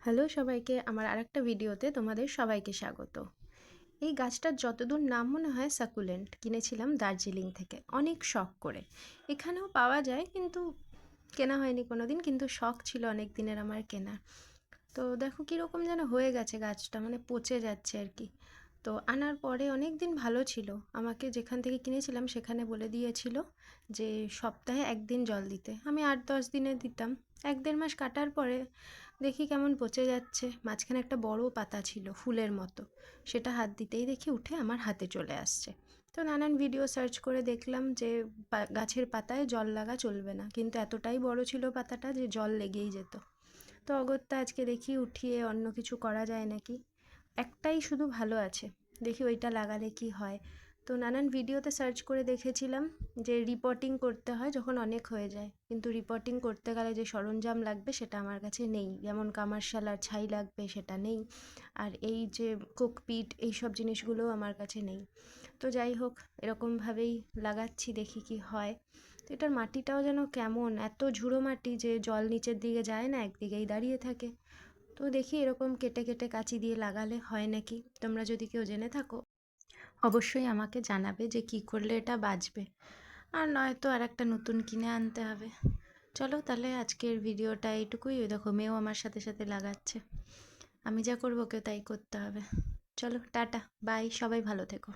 Hello সবাইকে, আমার আরেকটা ভিডিওতে তোমাদের সবাইকে স্বাগত। এই গাছটার যতদূর নাম মনে হয় সাকুলেন্ট, কিনেছিলাম দার্জিলিং থেকে অনেক শখ করে। এখানেও পাওয়া যায় কিন্তু কেনা হয়নি কোনো দিন, কিন্তু শখ ছিল অনেক দিনের আমার কেনা। তো দেখো কীরকম যেন হয়ে গেছে গাছটা, মানে পচে যাচ্ছে আর কি। তো আনার পরে অনেক দিন ভালো ছিল, আমাকে যেখান থেকে কিনেছিলাম সেখানে বলে দিয়েছিল যে সপ্তাহে একদিন জল দিতে। আমি 8-10 দিনে দিতাম। 1-1.5 মাস কাটার পরে দেখি কেমন পচে যাচ্ছে। মাঝখানে একটা বড় পাতা ছিল ফুলের মতো, সেটা হাত দিতেই দেখি উঠে আমার হাতে চলে আসছে। তো নানান ভিডিও সার্চ করে দেখলাম যে গাছের পাতায় জল লাগা চলবে না, কিন্তু এতটাই বড় ছিল পাতাটা যে জল লেগেই যেত। তো অগত্যা আজকে দেখি উঠিয়ে অন্য কিছু করা যায় নাকি। একটাই শুধু ভালো আছে, দেখি ওইটা লাগালে কি হয়। তো নানান ভিডিওতে সার্চ করে দেখেছিলাম যে রিপোর্টিং করতে হয় যখন অনেক হয়ে যায়, কিন্তু রিপোর্টিং করতে গেলে যে সরঞ্জাম লাগবে সেটা আমার কাছে নেই, যেমন কামারশাল আর ছাই লাগবে সেটা নেই, আর এই যে কোকপিট এইসব জিনিসগুলোও আমার কাছে নেই। তো যাই হোক, এরকমভাবেই লাগাচ্ছি, দেখি কি হয়। তো এটার মাটিটাও যেন কেমন, এত ঝুড়ো মাটি যে জল নিচের দিকে যায় না, একদিকেই দাঁড়িয়ে থাকে। তো দেখি এরকম কেটে কেটে কাঁচি দিয়ে লাগালে হয় নাকি। তোমরা যদি কেউ জেনে থাকো অবশ্যই আমাকে জানাবে যে কি করলে এটা বাঁচবে, আর নয়তো আর একটা নতুন কিনে আনতে হবে। চলো তাহলে আজকের ভিডিওটা এইটুকুই। ওই দেখো মেয়েও আমার সাথে সাথে লাগাচ্ছে, আমি যা করবো ওকে তাই করতে হবে। চলো টাটা, বাই, সবাই ভালো থেকো।